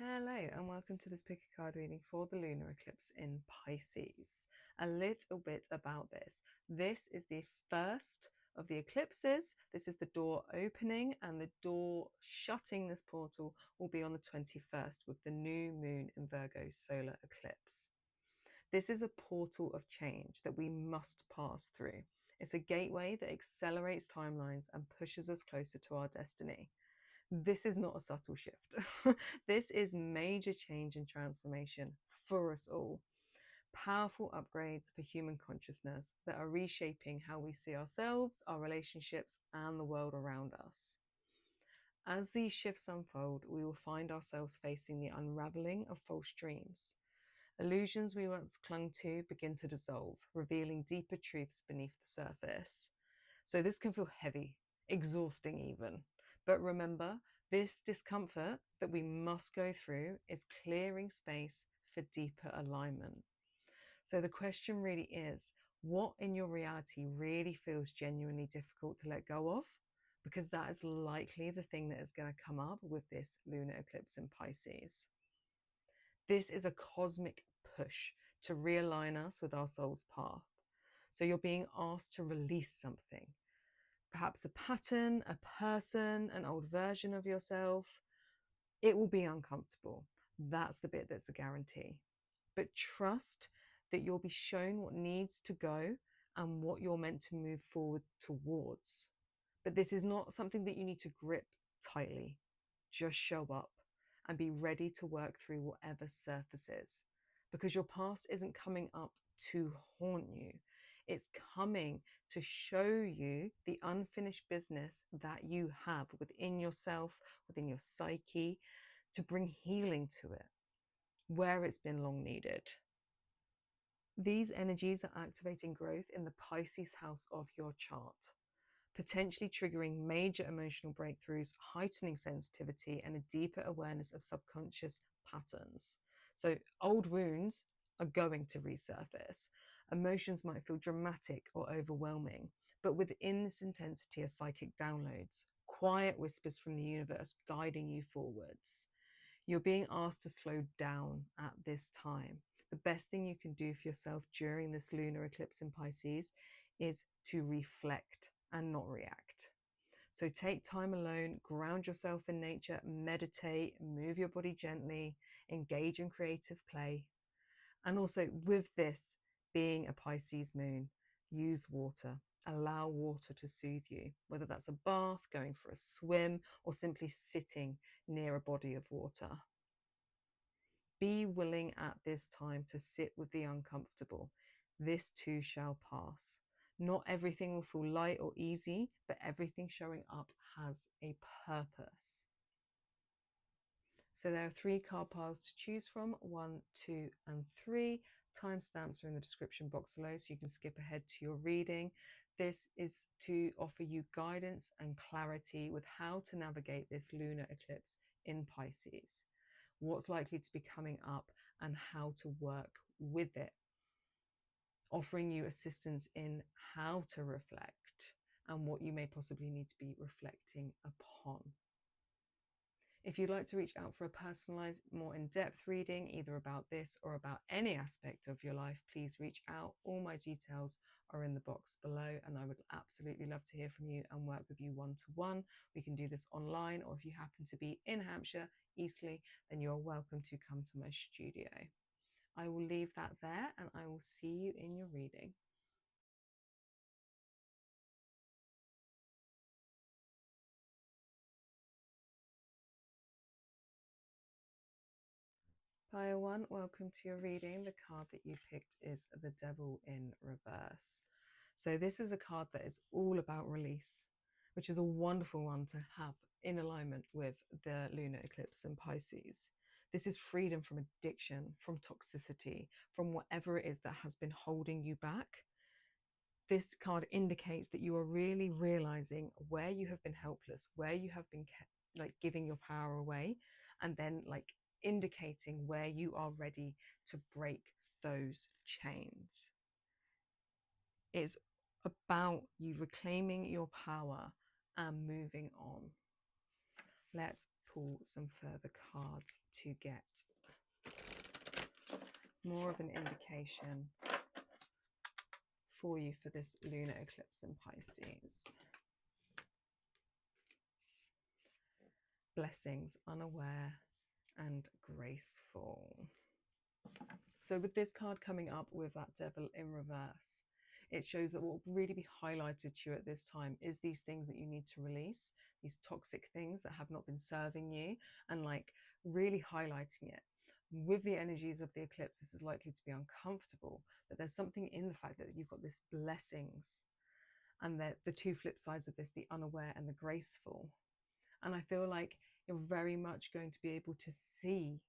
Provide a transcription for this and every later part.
Hello and welcome to this pick a card reading for the lunar eclipse in Pisces. A little bit about this. This is the first of the eclipses. This is the door opening, and the door shutting this portal will be on the 21st with the new moon in Virgo solar eclipse. This is a portal of change that we must pass through. It's a gateway that accelerates timelines and pushes us closer to our destiny. This is not a subtle shift. This is major change and transformation for us all. Powerful upgrades for human consciousness that are reshaping how we see ourselves, our relationships, and the world around us. As these shifts unfold, we will find ourselves facing the unraveling of false dreams. Illusions we once clung to begin to dissolve, revealing deeper truths beneath the surface. So this can feel heavy, exhausting even. But remember, this discomfort that we must go through is clearing space for deeper alignment. So the question really is, what in your reality really feels genuinely difficult to let go of? Because that is likely the thing that is going to come up with this lunar eclipse in Pisces. This is a cosmic push to realign us with our soul's path. So you're being asked to release something. Perhaps a pattern, a person, an old version of yourself. It will be uncomfortable. That's the bit that's a guarantee. But trust that you'll be shown what needs to go and what you're meant to move forward towards. But this is not something that you need to grip tightly. Just show up and be ready to work through whatever surfaces, because your past isn't coming up to haunt you. It's coming to show you the unfinished business that you have within yourself, within your psyche, to bring healing to it where it's been long needed. These energies are activating growth in the Pisces house of your chart, potentially triggering major emotional breakthroughs, heightening sensitivity, and a deeper awareness of subconscious patterns. So old wounds are going to resurface. Emotions might feel dramatic or overwhelming, but within this intensity are psychic downloads, quiet whispers from the universe guiding you forwards. You're being asked to slow down at this time. The best thing you can do for yourself during this lunar eclipse in Pisces is to reflect and not react. So take time alone, ground yourself in nature, meditate, move your body gently, engage in creative play. And also with this being a Pisces moon, use water. Allow water to soothe you, whether that's a bath, going for a swim, or simply sitting near a body of water. Be willing at this time to sit with the uncomfortable. This too shall pass. Not everything will feel light or easy, but everything showing up has a purpose. So there are 3 card piles to choose from, 1, 2, and 3. Timestamps are in the description box below, so you can skip ahead to your reading. This is to offer you guidance and clarity with how to navigate this lunar eclipse in Pisces, what's likely to be coming up, and how to work with it. Offering you assistance in how to reflect and what you may possibly need to be reflecting upon. If you'd like to reach out for a personalised, more in-depth reading, either about this or about any aspect of your life, please reach out. All my details are in the box below, and I would absolutely love to hear from you and work with you one-to-one. We can do this online, or if you happen to be in Hampshire, Eastleigh, then you're welcome to come to my studio. I will leave that there, and I will see you in your reading. Pile 1, welcome to your reading. The card that you picked is the Devil in reverse. So this is a card that is all about release, which is a wonderful one to have in alignment with the lunar eclipse in Pisces. This is freedom from addiction, from toxicity, from whatever it is that has been holding you back. This card indicates that you are really realizing where you have been helpless, where you have been giving your power away, and then indicating where you are ready to break those chains. It's about you reclaiming your power and moving on. Let's pull some further cards to get more of an indication for you for this lunar eclipse in Pisces. Blessings, unaware and graceful. So with this card coming up with that devil in reverse, it shows that what will really be highlighted to you at this time is these things that you need to release, these toxic things that have not been serving you, and like really highlighting it. With the energies of the eclipse, this is likely to be uncomfortable, but there's something in the fact that you've got this blessings and the two flip sides of this, the unaware and the graceful. And I feel like you're very much going to be able to see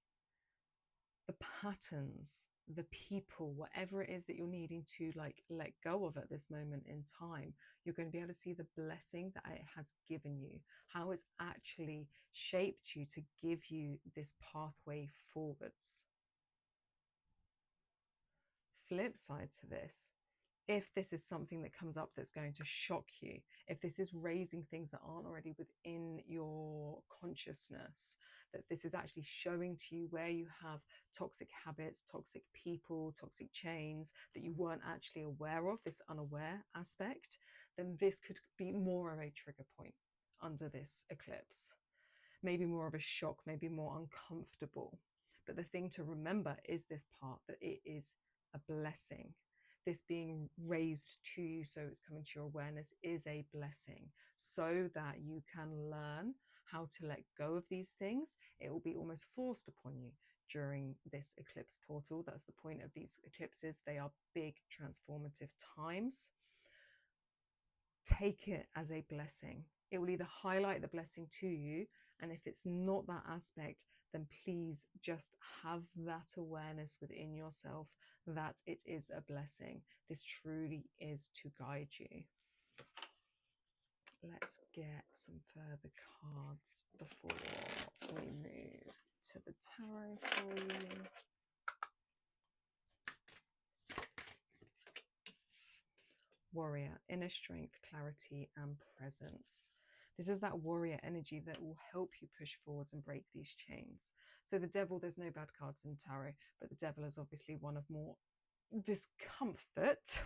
the patterns, the people, whatever it is that you're needing to like let go of at this moment in time. You're going to be able to see the blessing that it has given you, how it's actually shaped you to give you this pathway forwards. Flip side to this, if this is something that comes up that's going to shock you, if this is raising things that aren't already within your consciousness, that this is actually showing to you where you have toxic habits, toxic people, toxic chains that you weren't actually aware of, this unaware aspect, then this could be more of a trigger point under this eclipse. Maybe more of a shock, maybe more uncomfortable. But the thing to remember is this part, that it is a blessing. This being raised to you, so it's coming to your awareness, is a blessing, so that you can learn how to let go of these things. It will be almost forced upon you during this eclipse portal. That's the point of these eclipses. They are big transformative times. Take it as a blessing. It will either highlight the blessing to you, and if it's not that aspect, then please just have that awareness within yourself that it is a blessing. This truly is to guide you. Let's get some further cards before we move to the tarot for you. Warrior, inner strength, clarity and presence. This is that warrior energy that will help you push forwards and break these chains. So the devil, there's no bad cards in tarot, but the devil is obviously one of more discomfort,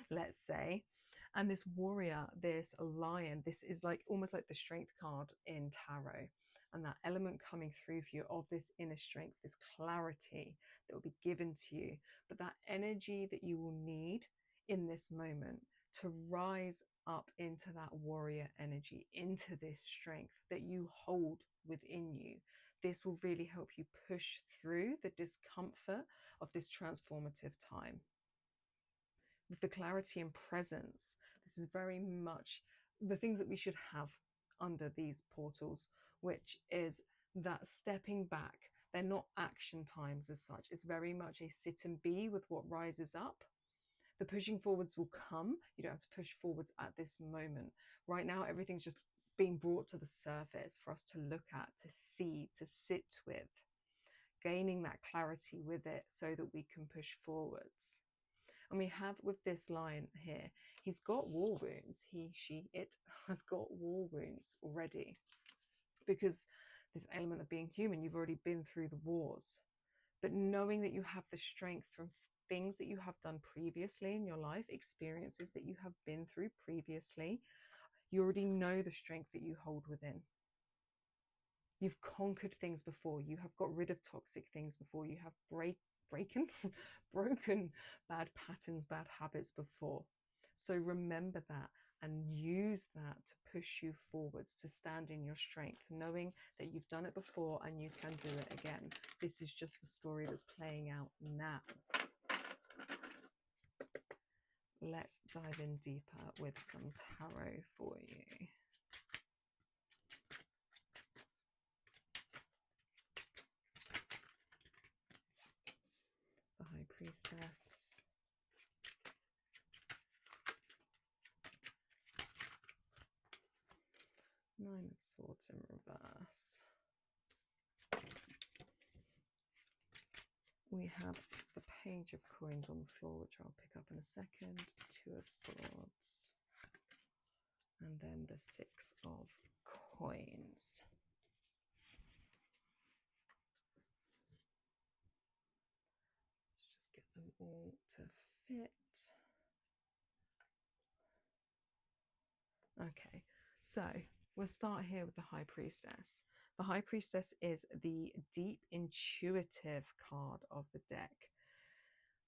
let's say. And this warrior, this lion, this is like almost like the strength card in tarot. And that element coming through for you of this inner strength, this clarity that will be given to you. But that energy that you will need in this moment to rise up into that warrior energy, into this strength that you hold within you. This will really help you push through the discomfort of this transformative time. With the clarity and presence, this is very much the things that we should have under these portals, which is that stepping back. They're not action times as such. It's very much a sit and be with what rises up. The pushing forwards will come. You don't have to push forwards at this moment. Right now, everything's just being brought to the surface for us to look at, to see, to sit with, gaining that clarity with it so that we can push forwards. And we have with this lion here, he's got war wounds. He, she, it has got war wounds already, because this element of being human, you've already been through the wars. But knowing that you have the strength from things that you have done previously in your life, experiences that you have been through previously, you already know the strength that you hold within. You've conquered things before. You have got rid of toxic things before. You have broken bad patterns, bad habits before. So remember that and use that to push you forwards, to stand in your strength, knowing that you've done it before and you can do it again. This is just the story that's playing out now. Let's dive in deeper with some tarot for you. The High Priestess. Nine of Swords in reverse. We have the Page of Coins on the floor, which I'll pick up in a second. Two of Swords. And then the Six of Coins. all to fit. Okay, so we'll start here with the High Priestess. The High Priestess is the deep intuitive card of the deck.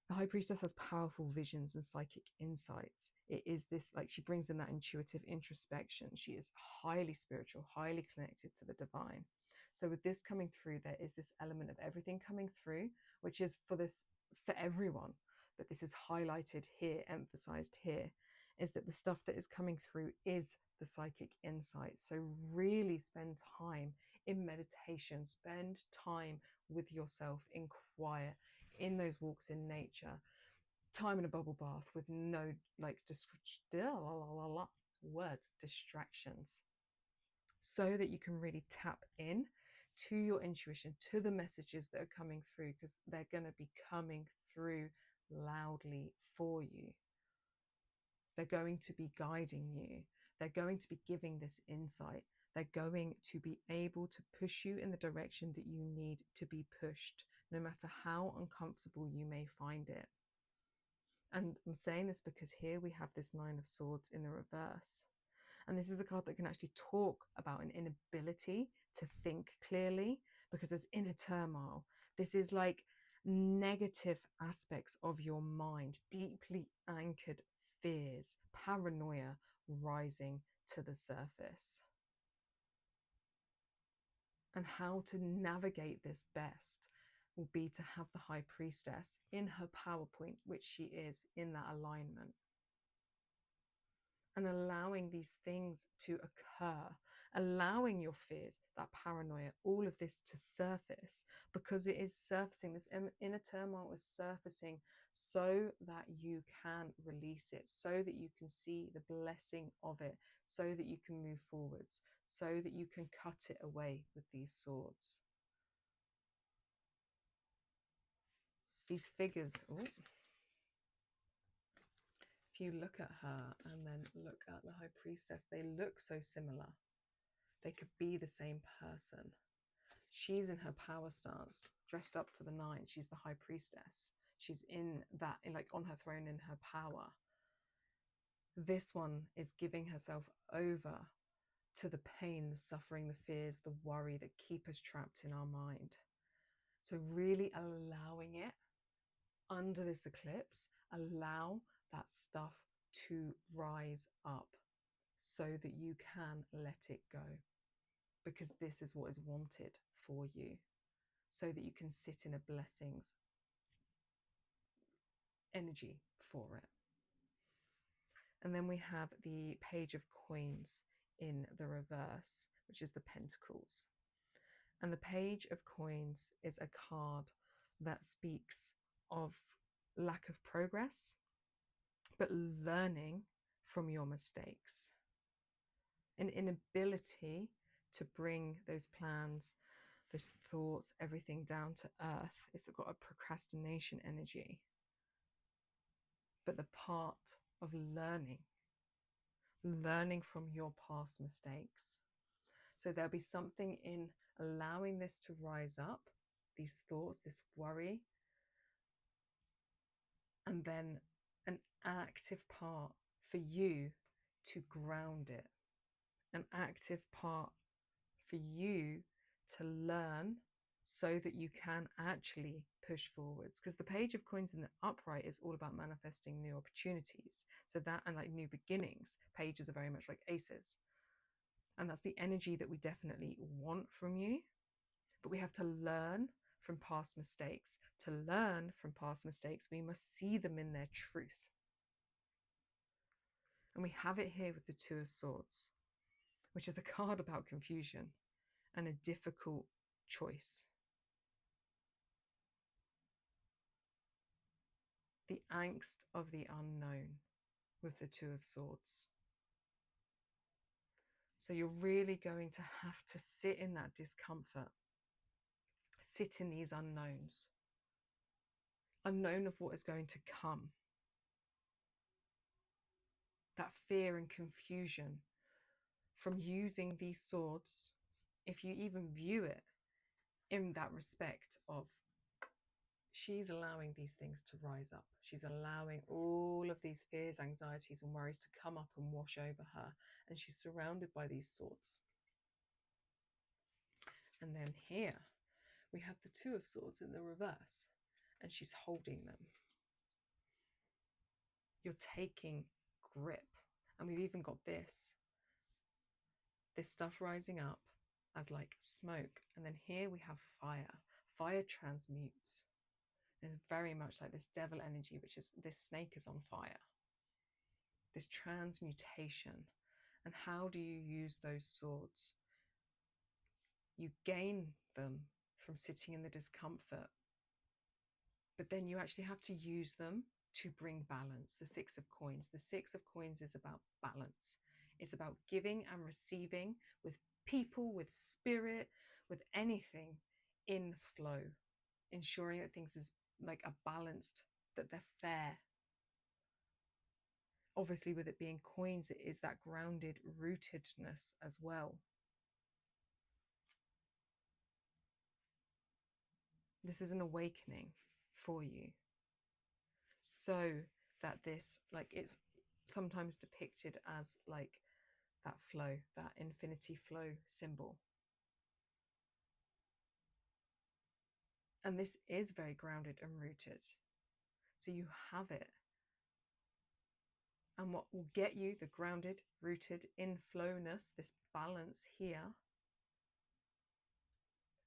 The High Priestess has powerful visions and psychic insights. It is this, like, she brings in that intuitive introspection. She is highly spiritual, highly connected to the divine. So with this coming through, there is this element of everything coming through, which is for everyone, but this is highlighted here, emphasized here, is that the stuff that is coming through is the psychic insight. So really spend time in meditation, spend time with yourself in quiet, in those walks in nature, time in a bubble bath with no distractions, so that you can really tap in to your intuition, to the messages that are coming through, because they're going to be coming through loudly for you. They're going to be guiding you. They're going to be giving this insight. They're going to be able to push you in the direction that you need to be pushed, no matter how uncomfortable you may find it. And I'm saying this because here we have this Nine of Swords in the reverse. And this is a card that can actually talk about an inability to think clearly, because there's inner turmoil. This is like negative aspects of your mind, deeply anchored fears, paranoia rising to the surface. And how to navigate this best will be to have the High Priestess in her power point, which she is in that alignment, and allowing these things to occur, allowing your fears, that paranoia, all of this to surface, because it is surfacing. This inner turmoil is surfacing so that you can release it, so that you can see the blessing of it, so that you can move forwards, so that you can cut it away with these swords. These figures, if you look at her and then look at the High Priestess, they look so similar. They could be the same person. She's in her power stance, dressed up to the nines. She's the High Priestess. She's in that, like on her throne in her power. This one is giving herself over to the pain, the suffering, the fears, the worry that keep us trapped in our mind. So really allowing it under this eclipse, allow that stuff to rise up so that you can let it go, because this is what is wanted for you, so that you can sit in a blessings energy for it. And then we have the Page of Coins in the reverse, which is the Pentacles. And the Page of Coins is a card that speaks of lack of progress, but learning from your mistakes. An inability to bring those plans, those thoughts, everything down to earth. It's got a procrastination energy. But the part of learning from your past mistakes. So there'll be something in allowing this to rise up, these thoughts, this worry, and then an active part for you to ground it, an active part for you to learn, so that you can actually push forwards. Because the Page of Coins in the upright is all about manifesting new opportunities. So that, and like new beginnings, pages are very much like aces. And that's the energy that we definitely want from you. But we have to learn from past mistakes. To learn from past mistakes, we must see them in their truth. And we have it here with the Two of Swords, which is a card about confusion and a difficult choice. The angst of the unknown with the Two of Swords. So you're really going to have to sit in that discomfort, sit in these unknowns, unknown of what is going to come. That fear and confusion from using these swords, if you even view it in that respect of she's allowing these things to rise up. She's allowing all of these fears, anxieties, and worries to come up and wash over her. And she's surrounded by these swords. And then here we have the Two of Swords in the reverse, and she's holding them. You're taking grip. And we've even got this stuff rising up as like smoke. And then here we have fire. Fire transmutes. It's very much like this devil energy, which is this snake is on fire. This transmutation. And how do you use those swords? You gain them from sitting in the discomfort, but then you actually have to use them to bring balance. The Six of Coins. The Six of Coins is about balance. It's about giving and receiving with people, with spirit, with anything in flow, ensuring that things is like a balanced, that they're fair. Obviously, with it being coins, it is that grounded rootedness as well. This is an awakening for you, so that this, like, it's sometimes depicted as like that flow, that infinity flow symbol. And this is very grounded and rooted. So you have it. And what will get you the grounded, rooted, in flowness, this balance here,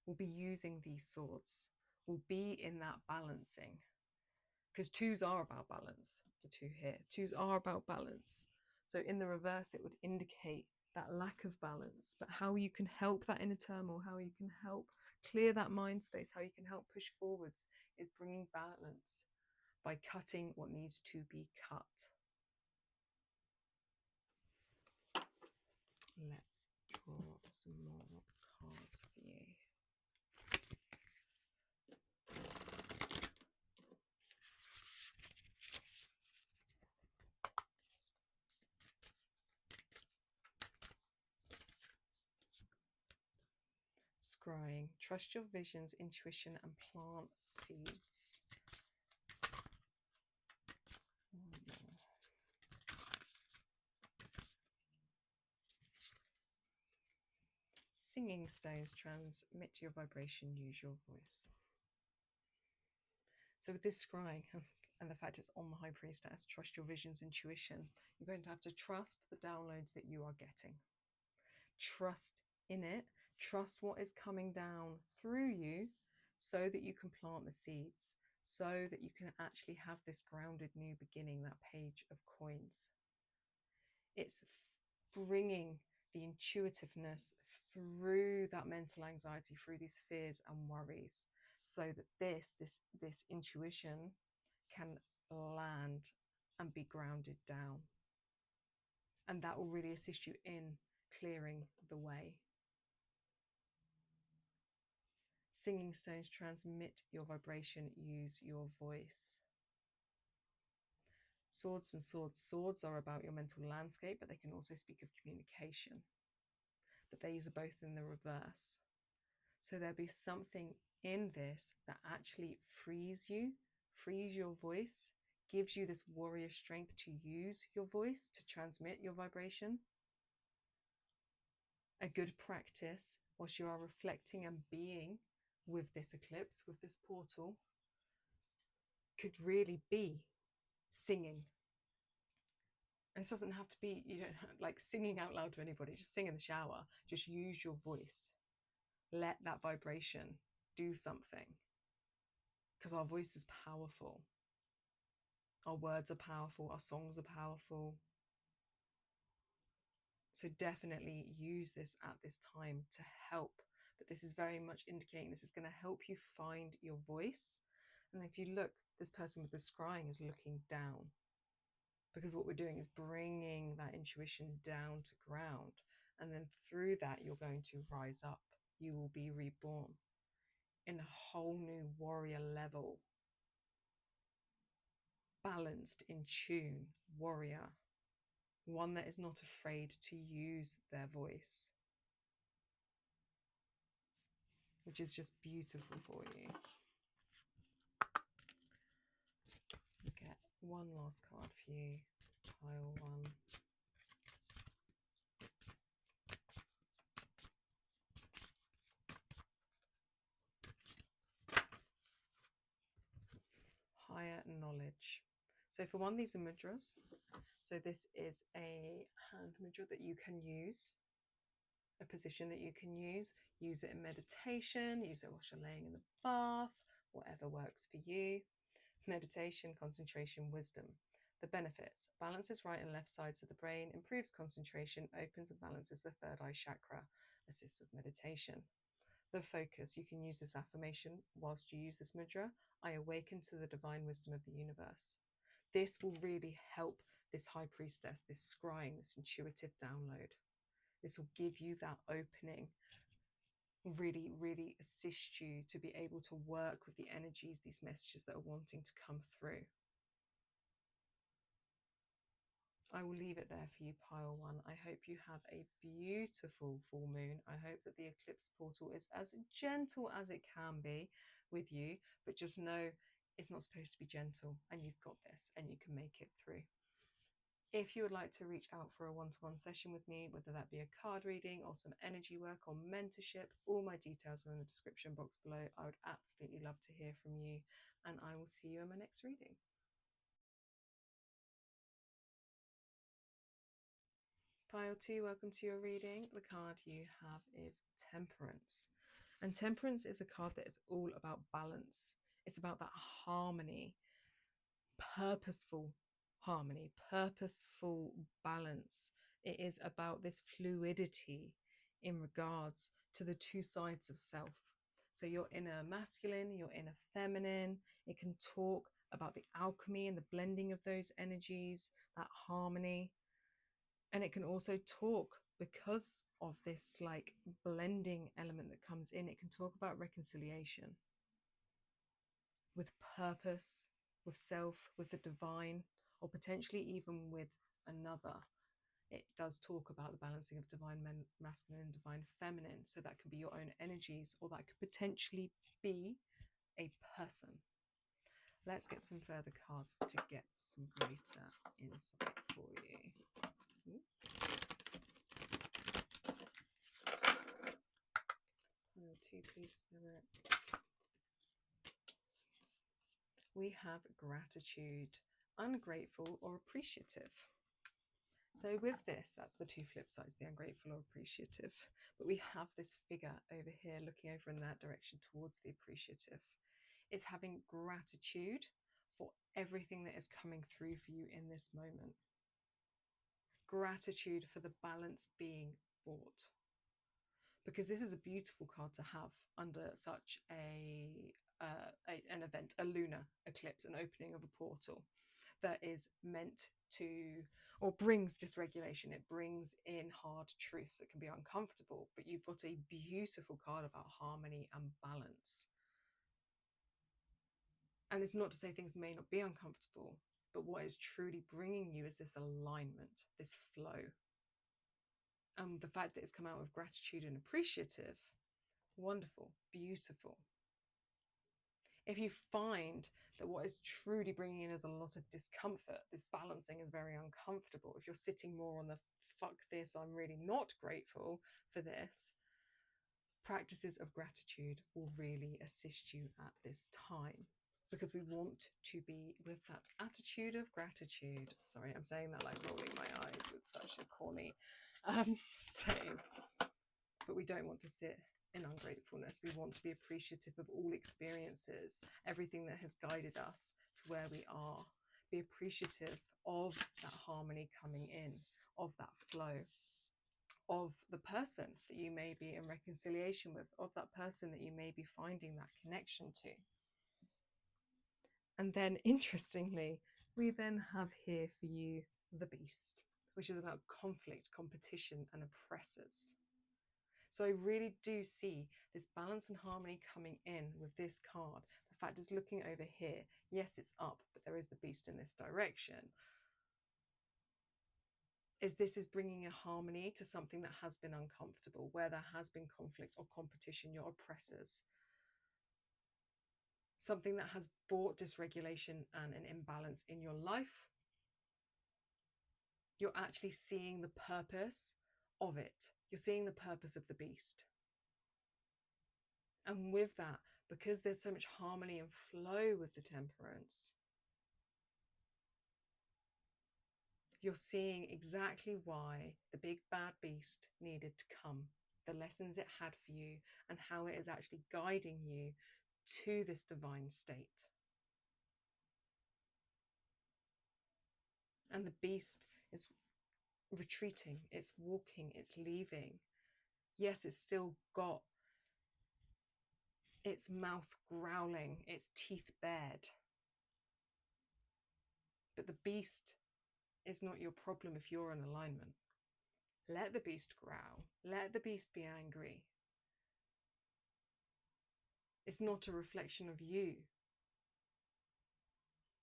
will be using these swords, will be in that balancing. Because twos are about balance, the two here. Twos are about balance. So in the reverse, it would indicate that lack of balance, but how you can help that inner turmoil, how you can help clear that mind space, how you can help push forwards, is bringing balance by cutting what needs to be cut. Let's draw some more cards for you. Scrying. Trust your visions, intuition, and plant seeds. Singing stones transmit your vibration, use your voice. So with this scrying and the fact it's on the High Priestess, trust your visions, intuition, you're going to have to trust the downloads that you are getting. Trust in it. Trust what is coming down through you so that you can plant the seeds, so that you can actually have this grounded new beginning, that Page of Coins. It's bringing the intuitiveness through that mental anxiety, through these fears and worries, so that this intuition can land and be grounded down. And that will really assist you in clearing the way. Singing stones transmit your vibration, use your voice. Swords and swords. Swords are about your mental landscape, but they can also speak of communication. But these are both in the reverse. So there'll be something in this that actually frees you, frees your voice, gives you this warrior strength to use your voice, to transmit your vibration. A good practice, whilst you are reflecting and being with this eclipse, with this portal, could really be singing. And this doesn't have to be, you don't have, like, singing out loud to anybody, just sing in the shower. Just use your voice. Let that vibration do something. Because our voice is powerful. Our words are powerful. Our songs are powerful. So definitely use this at this time to help. But this is very much indicating this is going to help you find your voice. And if you look, this person with the scrying is looking down. Because what we're doing is bringing that intuition down to ground. And then through that, you're going to rise up. You will be reborn in a whole new warrior level. Balanced, in tune, warrior. One that is not afraid to use their voice. Which is just beautiful for you. One last card for you, pile one. Higher knowledge. So for one, these are mudras. So this is a hand mudra that you can use, a position that you can use. Use it in meditation, use it whilst you're laying in the bath, whatever works for you. Meditation, concentration, wisdom. The benefits: balances right and left sides of the brain, improves concentration, opens and balances the third eye chakra, assists with meditation. The focus: you can use this affirmation whilst you use this mudra. I awaken to the divine wisdom of the universe. This will really help this high priestess, this scrying, this intuitive download. This will give you that opening, really, really assist you to be able to work with the energies, these messages that are wanting to come through. I will leave it there for you, pile one. I hope you have a beautiful full moon. I hope that the eclipse portal is as gentle as it can be with you, but just know it's not supposed to be gentle, and you've got this and you can make it through. If you would like to reach out for a one-to-one session with me, whether that be a card reading or some energy work or mentorship, all my details are in the description box below. I would absolutely love to hear from you, and I will see you in my next reading. Pile 2, welcome to your reading. The card you have is Temperance. And Temperance is a card that is all about balance. It's about that harmony, purposeful harmony, purposeful balance. It is about this fluidity in regards to the two sides of self. So your inner masculine, your inner feminine. It can talk about the alchemy and the blending of those energies, that harmony. And it can also talk, because of this like blending element that comes in, it can talk about reconciliation with purpose, with self, with the divine, or potentially even with another. It does talk about the balancing of divine masculine and divine feminine. So that could be your own energies, or that could potentially be a person. Let's get some further cards to get some greater insight for you. Pile 2, please, Spirit. We have gratitude, ungrateful or appreciative. So with this, that's the two flip sides, the ungrateful or appreciative. But we have this figure over here looking over in that direction towards the appreciative. It's having gratitude for everything that is coming through for you in this moment. Gratitude for the balance being brought. Because this is a beautiful card to have under such an event, a lunar eclipse, an opening of a portal that is meant to, or brings dysregulation. It brings in hard truths that can be uncomfortable, but you've got a beautiful card about harmony and balance. And it's not to say things may not be uncomfortable, but what is truly bringing you is this alignment, this flow. And the fact that it's come out with gratitude and appreciative, wonderful, beautiful. If you find that what is truly bringing in is a lot of discomfort, this balancing is very uncomfortable, if you're sitting more on the fuck this, I'm really not grateful for this, practices of gratitude will really assist you at this time, because we want to be with that attitude of gratitude. Sorry, I'm saying that like rolling my eyes with such a corny saying, but we don't want to sit in ungratefulness. We want to be appreciative of all experiences, everything that has guided us to where we are. Be appreciative of that harmony coming in, of that flow, of the person that you may be in reconciliation with, of that person that you may be finding that connection to. And then interestingly, we then have here for you the beast, which is about conflict, competition, and oppressors. So I really do see this balance and harmony coming in with this card. The fact is, looking over here, yes, it's up, but there is the beast in this direction. This is bringing a harmony to something that has been uncomfortable, where there has been conflict or competition, your oppressors. something that has brought dysregulation and an imbalance in your life, you're actually seeing the purpose of it. You're seeing the purpose of the beast. And with that, because there's so much harmony and flow with the temperance, you're seeing exactly why the big bad beast needed to come, the lessons it had for you, and how it is actually guiding you to this divine state. And the beast is retreating, it's walking, it's leaving. Yes, it's still got its mouth growling, its teeth bared. But the beast is not your problem if you're in alignment. Let the beast growl. Let the beast be angry. It's not a reflection of you.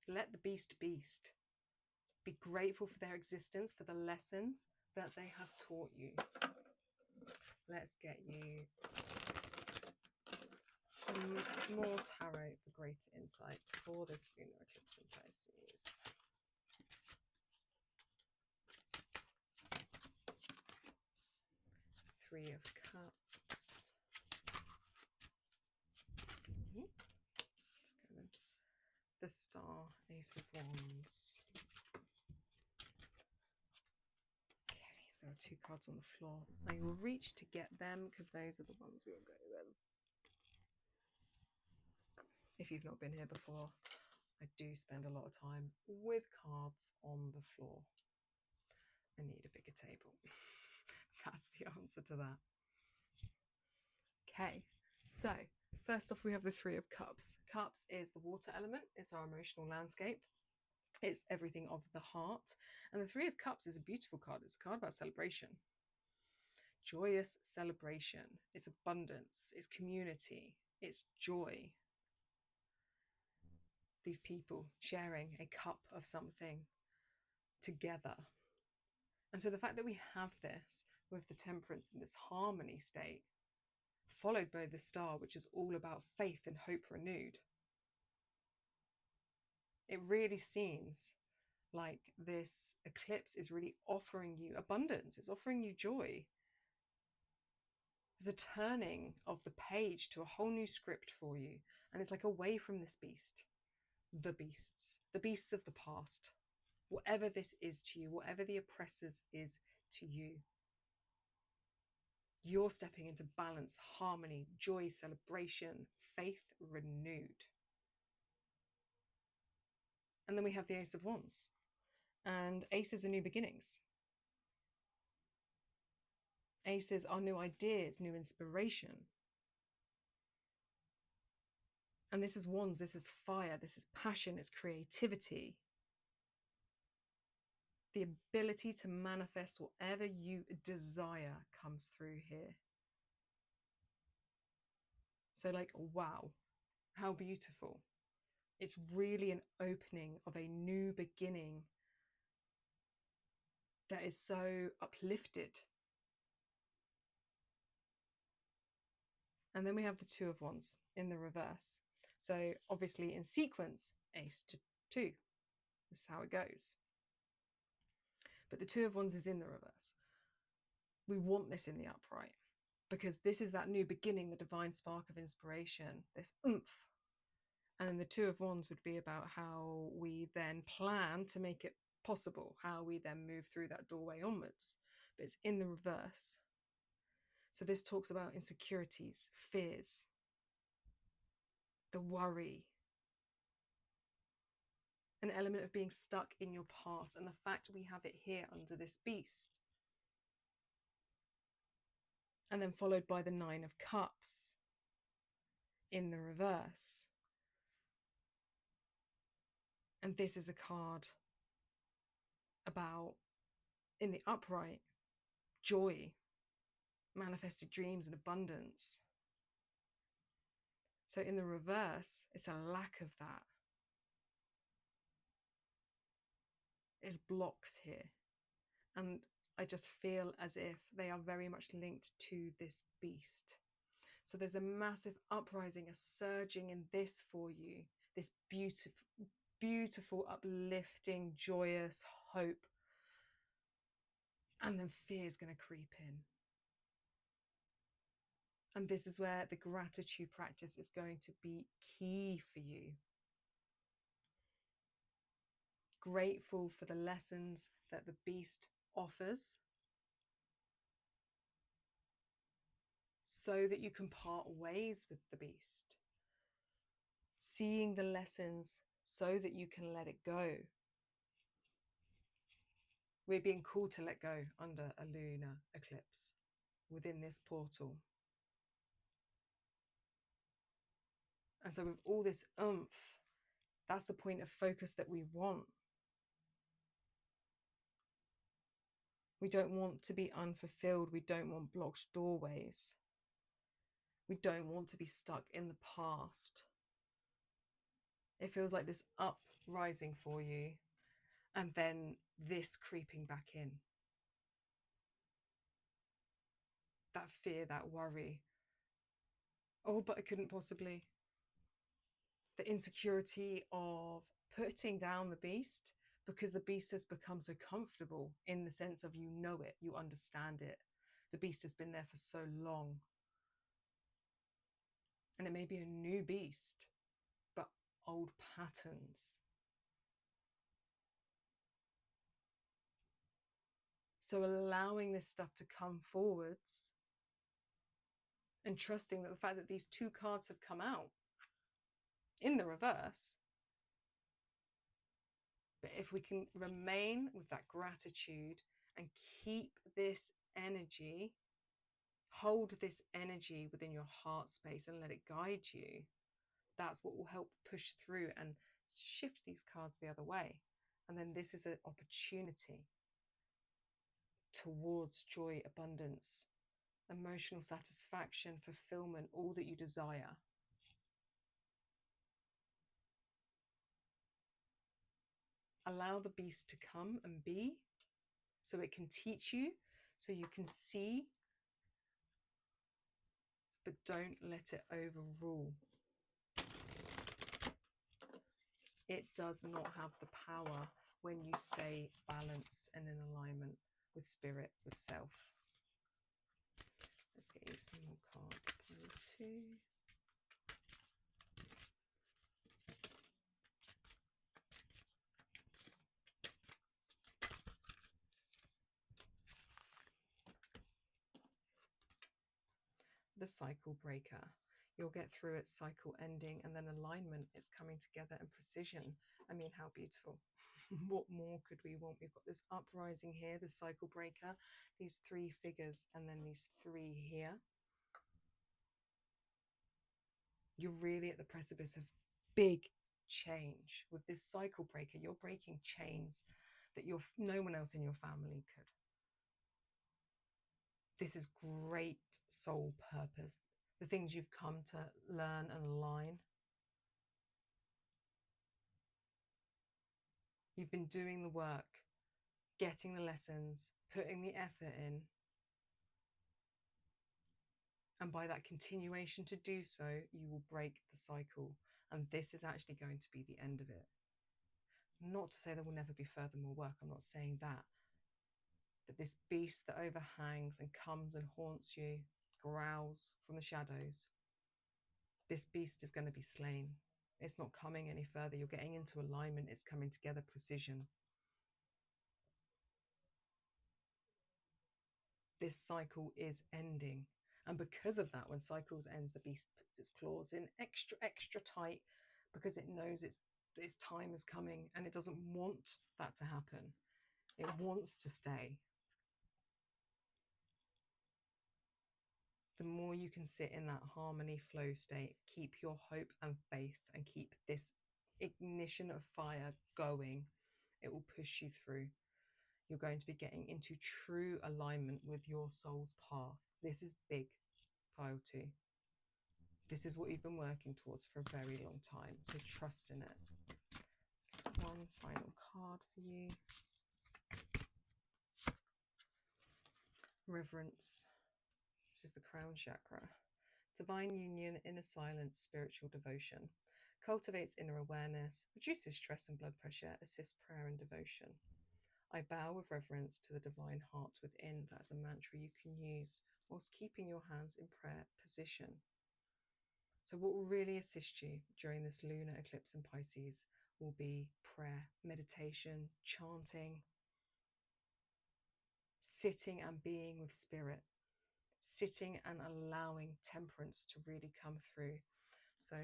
Let the beast beast. Be grateful for their existence, for the lessons that they have taught you. Let's get you some more tarot for greater insight for this lunar eclipse in Pisces. Three of Cups. Let's go then. The Star, Ace of Wands. Okay, there are two cards on the floor. I will reach to get them because those are the ones we will go with. If you've not been here before, I do spend a lot of time with cards on the floor. I need a bigger table. That's the answer to that. Okay, so first off we have the Three of Cups. Cups is the water element, it's our emotional landscape, it's everything of the heart. And the Three of Cups is a beautiful card. It's a card about celebration, joyous celebration. It's abundance, it's community, it's joy. These people sharing a cup of something together. And so the fact that we have this with the temperance in this harmony state, followed by the Star, which is all about faith and hope renewed, it really seems like this eclipse is really offering you abundance. It's offering you joy. There's a turning of the page to a whole new script for you. And it's like away from this beast, the beasts of the past, whatever this is to you, whatever the oppressors is to you. You're stepping into balance, harmony, joy, celebration, faith renewed. And then we have the Ace of Wands. And aces are new beginnings. Aces are new ideas, new inspiration. And this is wands, this is fire, this is passion, it's creativity. The ability to manifest whatever you desire comes through here. So like, wow, how beautiful. It's really an opening of a new beginning that is so uplifted. And then we have the Two of Wands in the reverse. So obviously in sequence, Ace to 2. This is how it goes. But the Two of Wands is in the reverse. We want this in the upright because this is that new beginning, the divine spark of inspiration, this oomph. And then the Two of Wands would be about how we then plan to make it possible, how we then move through that doorway onwards. But it's in the reverse. So this talks about insecurities, fears, the worry, an element of being stuck in your past, and the fact we have it here under this beast. And then followed by the Nine of Cups in the reverse. And this is a card about, in the upright, joy, manifested dreams and abundance. So in the reverse, it's a lack of that. There's blocks here. And I just feel as if they are very much linked to this beast. So there's a massive uprising, a surging in this for you, this beautiful, beautiful, uplifting, joyous hope. And then fear is going to creep in. And this is where the gratitude practice is going to be key for you. Grateful for the lessons that the beast offers, so that you can part ways with the beast. Seeing the lessons so that you can let it go. We're being called to let go under a lunar eclipse within this portal. And so with all this oomph, that's the point of focus that we want. We don't want to be unfulfilled. We don't want blocked doorways. We don't want to be stuck in the past. It feels like this uprising for you, and then this creeping back in. That fear, that worry. Oh, but I couldn't possibly. The insecurity of putting down the beast because the beast has become so comfortable, in the sense of you know it, you understand it. The beast has been there for so long. And it may be a new beast, but old patterns. So allowing this stuff to come forwards and trusting that the fact that these two cards have come out in the reverse, but if we can remain with that gratitude and keep this energy, hold this energy within your heart space and let it guide you, that's what will help push through and shift these cards the other way. And then this is an opportunity towards joy, abundance, emotional satisfaction, fulfillment, all that you desire. Allow the beast to come and be, so it can teach you, so you can see, but don't let it overrule. It does not have the power when you stay balanced and in alignment with spirit, with self. Let's get you some more cards. Pile 2. The cycle breaker. You'll get through its cycle ending, and then alignment is coming together, and precision. I mean, how beautiful. What more could we want? We've got this uprising here, the cycle breaker, these 3 figures, and then these 3 here. You're really at the precipice of big change. With this cycle breaker, you're breaking chains that no one else in your family could. This is great soul purpose. The things you've come to learn and align. You've been doing the work, getting the lessons, putting the effort in. And by that continuation to do so, you will break the cycle. And this is actually going to be the end of it. Not to say there will never be further more work. I'm not saying that. But this beast that overhangs and comes and haunts you, growls from the shadows, this beast is going to be slain. It's not coming any further. You're getting into alignment. It's coming together, precision. This cycle is ending. And because of that, when cycles ends, the beast puts its claws in extra, extra tight, because it knows its time is coming, and it doesn't want that to happen. It wants to stay. The more you can sit in that harmony flow state, keep your hope and faith, and keep this ignition of fire going, it will push you through. You're going to be getting into true alignment with your soul's path. This is big, pile 2. This is what you've been working towards for a very long time. So trust in it. One final card for you. Reverence. This is the crown chakra. Divine union, inner silence, spiritual devotion. Cultivates inner awareness, reduces stress and blood pressure, assists prayer and devotion. I bow with reverence to the divine heart within. That's a mantra you can use whilst keeping your hands in prayer position. So what will really assist you during this lunar eclipse in Pisces will be prayer, meditation, chanting, sitting and being with spirit, sitting and allowing temperance to really come through. So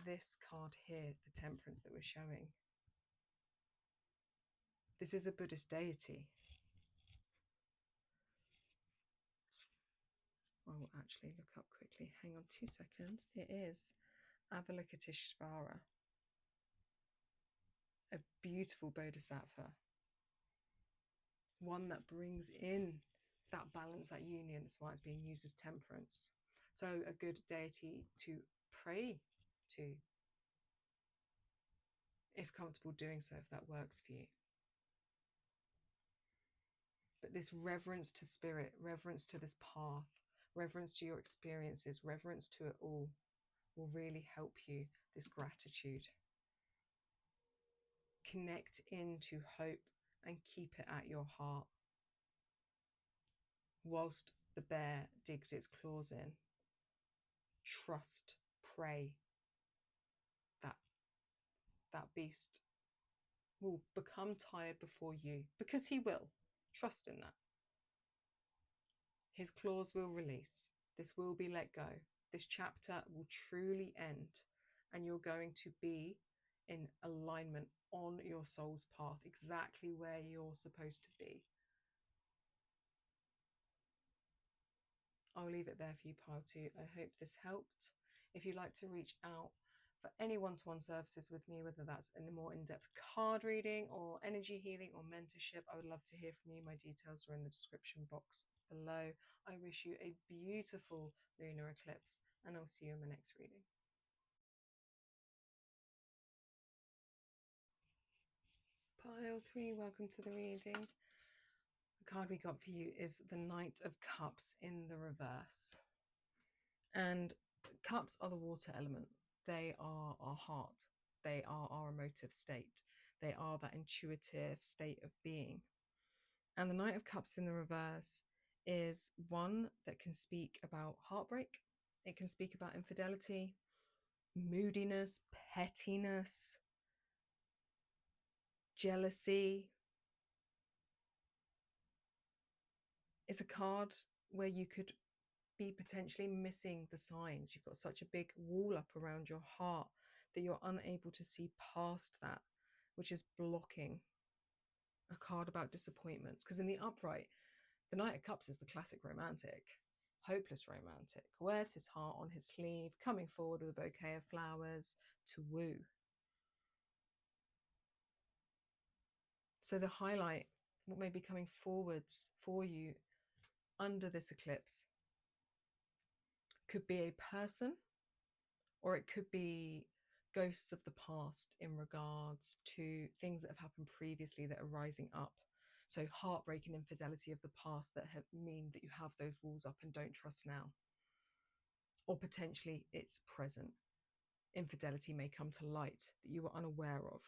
this card here, the temperance that we're showing, this is a Buddhist deity. I will actually look up quickly. Hang on 2 seconds. It is 𝑒𝑚𝑏𝑜𝑑𝑖𝑐𝑡𝑒-𝑏𝑎𝑠𝑒, a beautiful bodhisattva, one that brings in that balance, that union. That's why it's being used as temperance. So a good deity to pray to, if comfortable doing so, if that works for you. But this reverence to spirit, reverence to this path, reverence to your experiences, reverence to it all will really help you. This gratitude. Connect into hope and keep it at your heart. Whilst the bear digs its claws in, trust, pray that that beast will become tired before you, because he will. Trust in that. His claws will release. This will be let go. This chapter will truly end, and you're going to be in alignment on your soul's path, exactly where you're supposed to be. I'll leave it there for you, pile 2. I hope this helped. If you'd like to reach out for any one-to-one services with me, whether that's in a more in-depth card reading or energy healing or mentorship, I would love to hear from you. My details are in the description box below. I wish you a beautiful lunar eclipse, and I'll see you in my next reading. Pile 3, welcome to the reading. The card we got for you is the Knight of Cups in the reverse. And cups are the water element. They are our heart. They are our emotive state. They are that intuitive state of being. And the Knight of Cups in the reverse is one that can speak about heartbreak. It can speak about infidelity, moodiness, pettiness, jealousy. It's a card where you could be potentially missing the signs. You've got such a big wall up around your heart that you're unable to see past that, which is blocking. A card about disappointments, because in the upright, the Knight of Cups is the classic romantic, hopeless romantic, wears his heart on his sleeve, coming forward with a bouquet of flowers to woo. So the highlight, what may be coming forwards for you under this eclipse, could be a person, or it could be ghosts of the past in regards to things that have happened previously that are rising up. So heartbreak and infidelity of the past that mean that you have those walls up and don't trust now. Or potentially it's present. Infidelity may come to light that you were unaware of.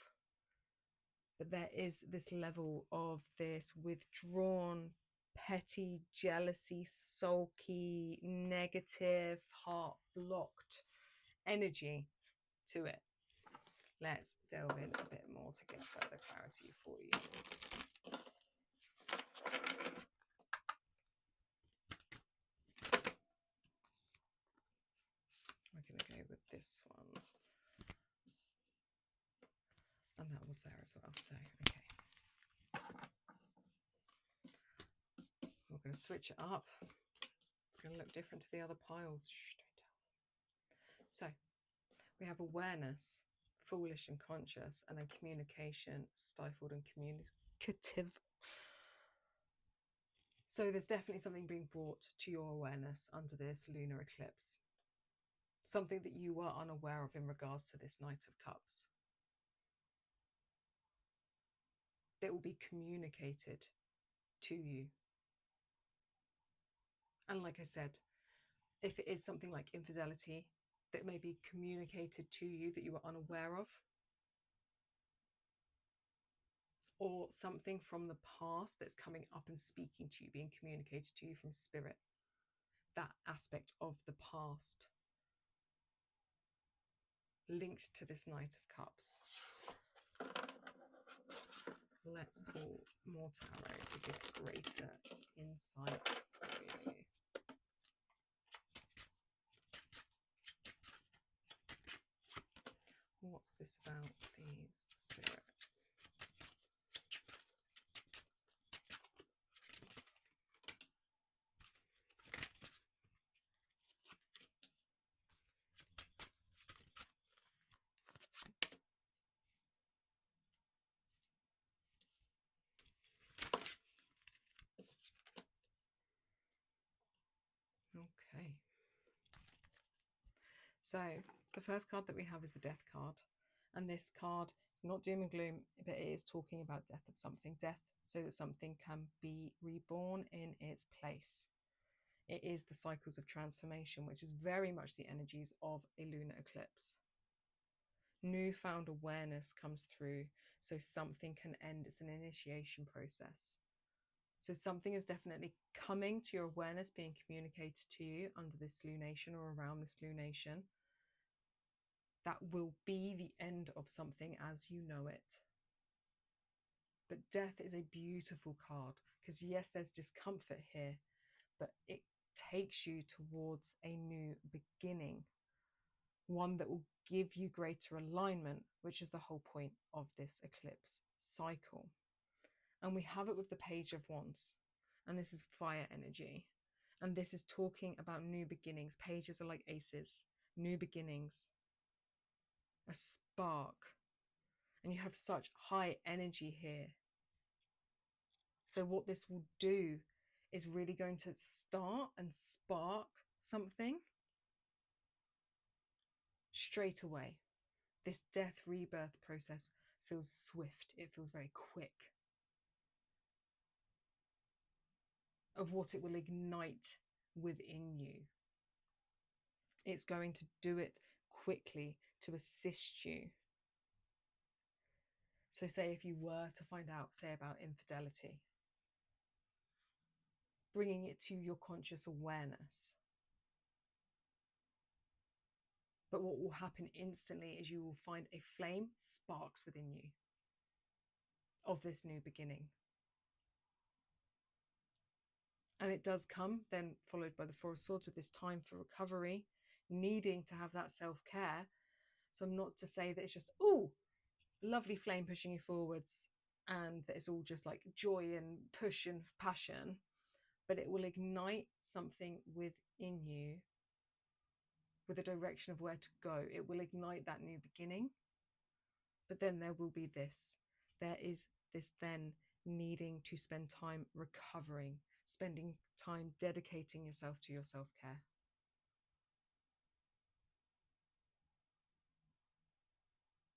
But there is this level of this withdrawn, petty, jealousy, sulky, negative, heart-blocked energy to it. Let's delve in a bit more to get further clarity for you. We're going to go with this one. And that was there as well. So, okay. We're going to switch it up. It's going to look different to the other piles. Shh, don't tell them. So, we have awareness, foolish and conscious, and then communication, stifled and communicative. So there's definitely something being brought to your awareness under this lunar eclipse. Something that you were unaware of in regards to this Knight of Cups. That will be communicated to you. And like I said, if it is something like infidelity that may be communicated to you that you are unaware of, or something from the past that's coming up and speaking to you, being communicated to you from spirit, that aspect of the past linked to this Knight of Cups. Let's pull more tarot to give greater insight for you. What's this about, please, Spirit? Okay. So the first card that we have is the Death card. And this card is not doom and gloom, but it is talking about death of something. Death so that something can be reborn in its place. It is the cycles of transformation, which is very much the energies of a lunar eclipse. Newfound awareness comes through, so something can end. It's an initiation process. So something is definitely coming to your awareness, being communicated to you under this lunation or around this lunation. That will be the end of something as you know it. But death is a beautiful card because yes, there's discomfort here, but it takes you towards a new beginning, one that will give you greater alignment, which is the whole point of this eclipse cycle. And we have it with the Page of Wands, and this is fire energy, and this is talking about new beginnings. Pages are like aces, new beginnings, a spark, and you have such high energy here. So what this will do is really going to start and spark something straight away. This death rebirth process feels swift. It feels very quick of what it will ignite within you. It's going to do it quickly to assist you. So say if you were to find out, say, about infidelity, bringing it to your conscious awareness. But what will happen instantly is you will find a flame sparks within you of this new beginning. And it does come then followed by the Four of Swords with this time for recovery, needing to have that self-care. So I'm not to say that it's just, ooh, lovely flame pushing you forwards and that it's all just like joy and push and passion, but it will ignite something within you with a direction of where to go. It will ignite that new beginning. But then there will be this. There is this then needing to spend time recovering, spending time dedicating yourself to your self-care.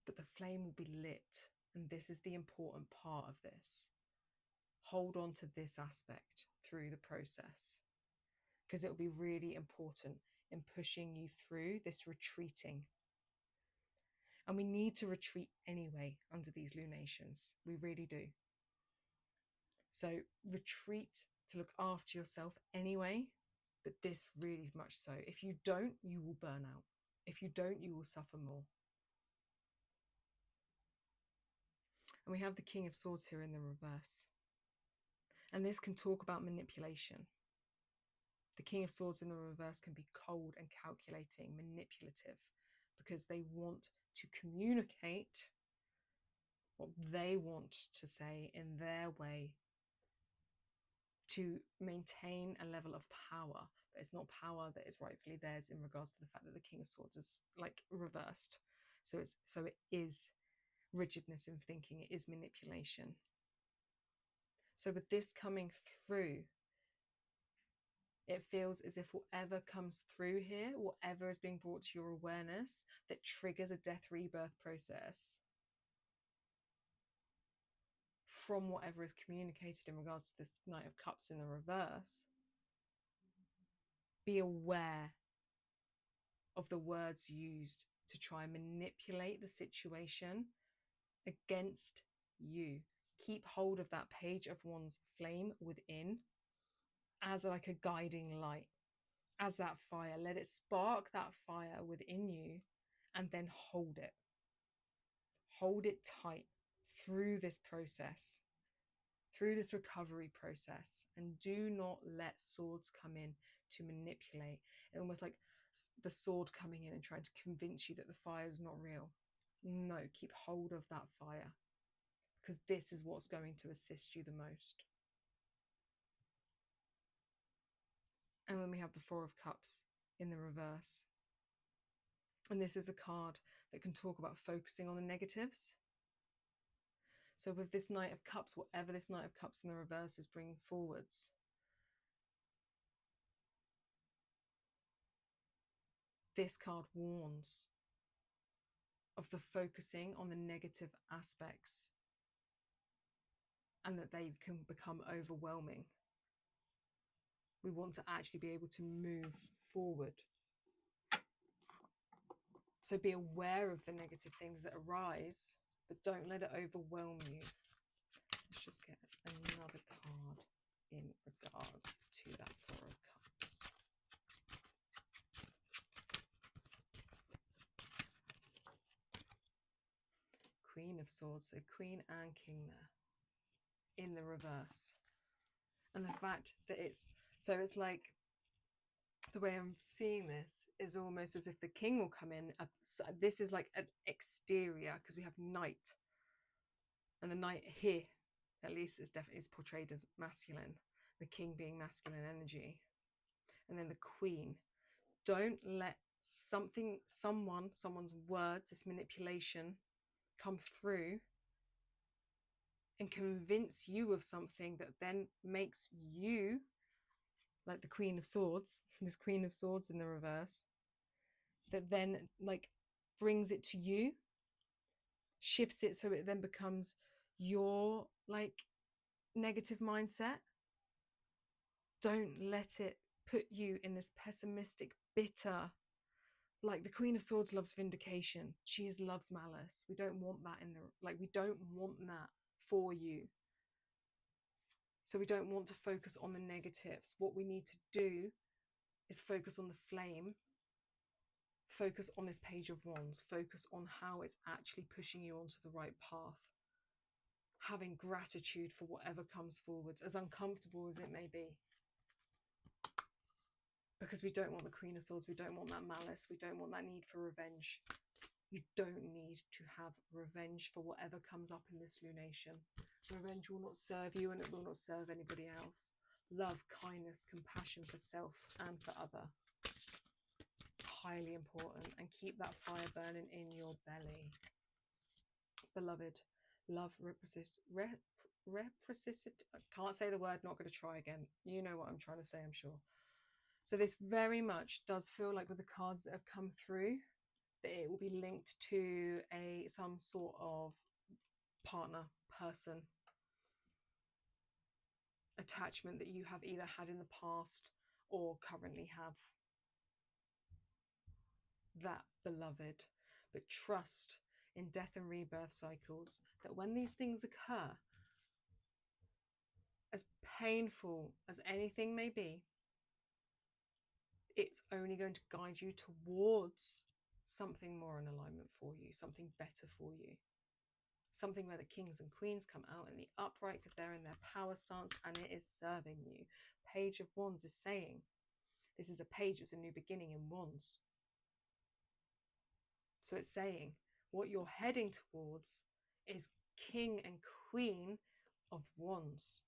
But the flame will be lit, and this is the important part of this. Hold on to this aspect through the process, because it will be really important in pushing you through this retreating. And we need to retreat anyway under these lunations. We really do. So retreat to look after yourself anyway, but this really much so. If you don't, you will burn out. If you don't, you will suffer more. And we have the King of Swords here in the reverse. And this can talk about manipulation. The King of Swords in the reverse can be cold and calculating, manipulative, because they want to communicate what they want to say in their way to maintain a level of power. But it's not power that is rightfully theirs in regards to the fact that the King of Swords is like reversed. So it is rigidness in thinking, it is manipulation. So with this coming through, it feels as if whatever comes through here, whatever is being brought to your awareness that triggers a death rebirth process from whatever is communicated in regards to this Knight of Cups in the reverse, Be aware of the words used to try and manipulate the situation against you. Keep hold of that Page of Wands flame within as like a guiding light, as that fire. Let it spark that fire within you, and then hold it. Hold it tight through this process, through this recovery process, and do not let swords come in to manipulate. It's almost like the sword coming in and trying to convince you that the fire is not real. No, keep hold of that fire, because this is what's going to assist you the most. And then we have the Four of Cups in the reverse. And this is a card that can talk about focusing on the negatives. So with this Knight of Cups, whatever this Knight of Cups in the reverse is bringing forwards, this card warns of the focusing on the negative aspects, and that they can become overwhelming. We want to actually be able to move forward. So be aware of the negative things that arise, but don't let it overwhelm you. Let's just get another card in regards to that Four of Cups. Queen of Swords, so Queen and King there in the reverse. And the fact that it's like, the way I'm seeing this is almost as if the King will come in. This is like an exterior, because we have Knight, and the Knight here, at least, is portrayed as masculine, the King being masculine energy, and then the Queen. Don't let someone's words, this manipulation, come through and convince you of something that then makes you, like the Queen of Swords, this Queen of Swords in the reverse, that then like brings it to you, shifts it so it then becomes your like negative mindset. Don't let it put you in this pessimistic, bitter, like the Queen of Swords loves vindication. She loves malice. We don't want that we don't want that for you. So we don't want to focus on the negatives. What we need to do is focus on the flame, focus on this Page of Wands, focus on how it's actually pushing you onto the right path. Having gratitude for whatever comes forwards, as uncomfortable as it may be. Because we don't want the Queen of Swords, we don't want that malice, we don't want that need for revenge. You don't need to have revenge for whatever comes up in this lunation. Revenge will not serve you, and it will not serve anybody else. Love, kindness, compassion for self and for other. Highly important. And keep that fire burning in your belly. Beloved, love, reciprocity. I can't say the word, not going to try again. You know what I'm trying to say, I'm sure. So this very much does feel like, with the cards that have come through, that it will be linked to some sort of partner, person, attachment that you have either had in the past or currently have. That, beloved, but trust in death and rebirth cycles, that when these things occur, as painful as anything may be, it's only going to guide you towards something more in alignment for you, something better for you. Something where the kings and queens come out in the upright because they're in their power stance and it is serving you. Page of Wands is saying, this is a page, it's a new beginning in Wands. So it's saying what you're heading towards is King and Queen of Wands,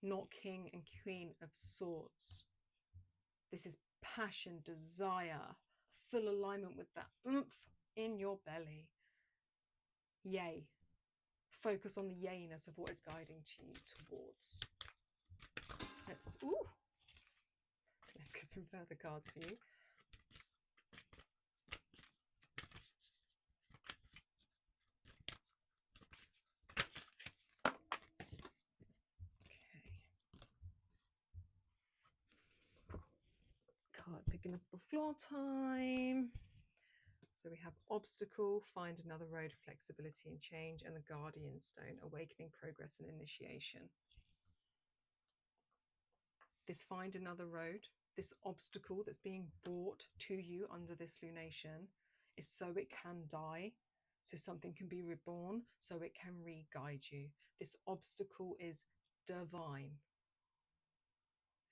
not King and Queen of Swords. This is passion, desire, full alignment with that oomph in your belly. Yay. Focus on the yayness of what is guiding to you towards. Let's get some further cards for you. picking up the floor time. So we have obstacle, find another road, flexibility and change, and the guardian stone, awakening, progress and initiation. This find another road, this obstacle that's being brought to you under this lunation is so it can die, so something can be reborn, so it can re-guide you. This obstacle is divine.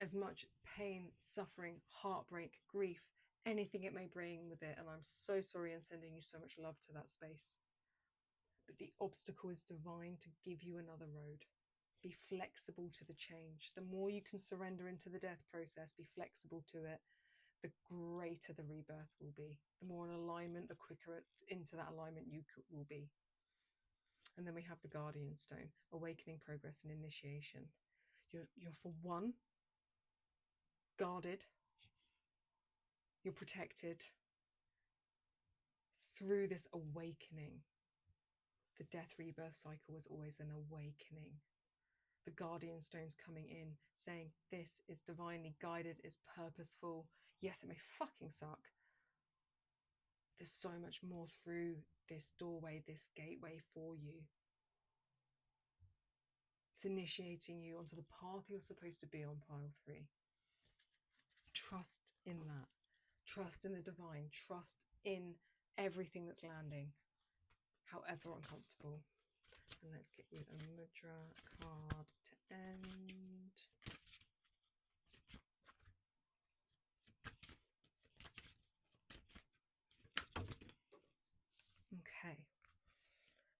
As much pain, suffering, heartbreak, grief, anything it may bring with it, and I'm so sorry and sending you so much love to that space. But the obstacle is divine to give you another road. Be flexible to the change. The more you can surrender into the death process, be flexible to it, the greater the rebirth will be. The more in alignment, the quicker into that alignment you will be. And then we have the guardian stone, awakening, progress and initiation. You're for one, guarded, you're protected through this awakening. The death rebirth cycle was always an awakening. The guardian stone's coming in saying this is divinely guided, is purposeful. Yes, it may fucking suck. There's so much more through this doorway, this gateway for you. It's initiating you onto the path you're supposed to be on, pile 3. Trust in that. Trust in the divine. Trust in everything that's landing, however uncomfortable. And let's get you a mudra card to end. Okay.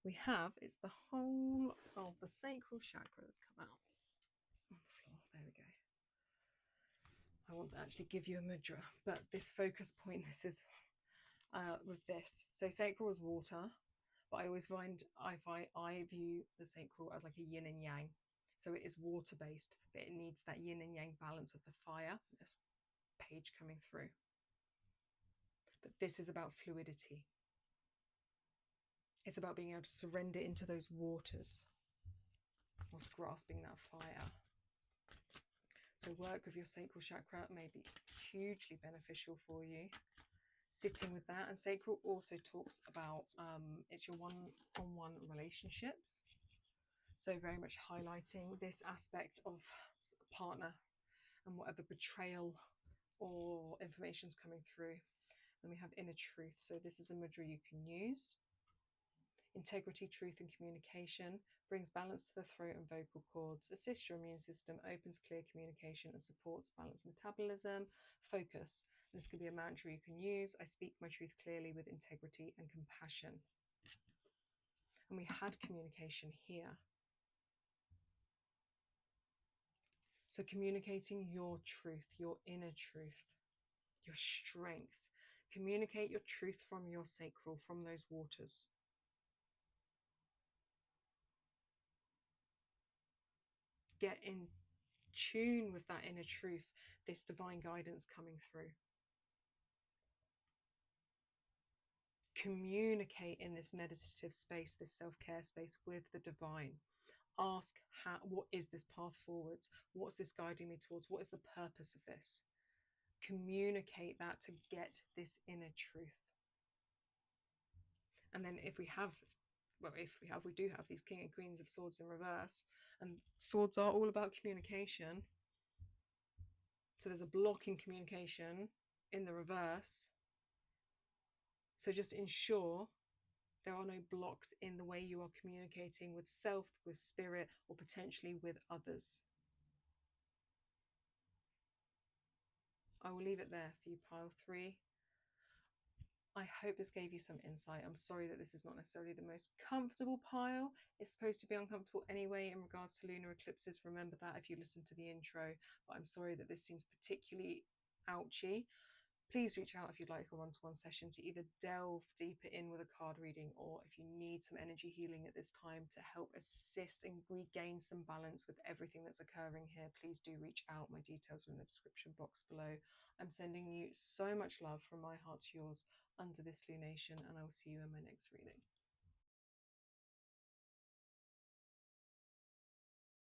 We have, it's the whole of the sacral chakra that's come out on the floor. There we go. I want to actually give you a mudra, but this focus point, this is with this. So sacral is water, but I always find I view the sacral as like a yin and yang. So it is water based, but it needs that yin and yang balance of the fire. This page coming through. But this is about fluidity. It's about being able to surrender into those waters whilst grasping that fire. So work with your sacral chakra may be hugely beneficial for you. Sitting with that, and sacral also talks about it's your one-on-one relationships. So very much highlighting this aspect of partner and whatever betrayal or information's coming through. Then we have inner truth. So this is a mudra you can use. Integrity, truth and communication brings balance to the throat and vocal cords, assists your immune system, opens clear communication and supports balanced metabolism. Focus. This could be a mantra you can use. I speak my truth clearly with integrity and compassion. And we had communication here. So communicating your truth, your inner truth, your strength. Communicate your truth from your sacral, from those waters. Get in tune with that inner truth, this divine guidance coming through. Communicate in this meditative space, this self-care space with the divine. Ask, what is this path forwards? What's this guiding me towards? What is the purpose of this? Communicate that to get this inner truth. And then if we do have these King and Queens of Swords in reverse, and swords are all about communication. So there's a block in communication in the reverse. So just ensure there are no blocks in the way you are communicating with self, with spirit, or potentially with others. I will leave it there for you, pile 3. I hope this gave you some insight. I'm sorry that this is not necessarily the most comfortable pile. It's supposed to be uncomfortable anyway in regards to lunar eclipses. Remember that if you listen to the intro. But I'm sorry that this seems particularly ouchy. Please reach out if you'd like a one-to-one session to either delve deeper in with a card reading, or if you need some energy healing at this time to help assist and regain some balance with everything that's occurring here, please do reach out. My details are in the description box below. I'm sending you so much love from my heart to yours under this lunation, and I will see you in my next reading.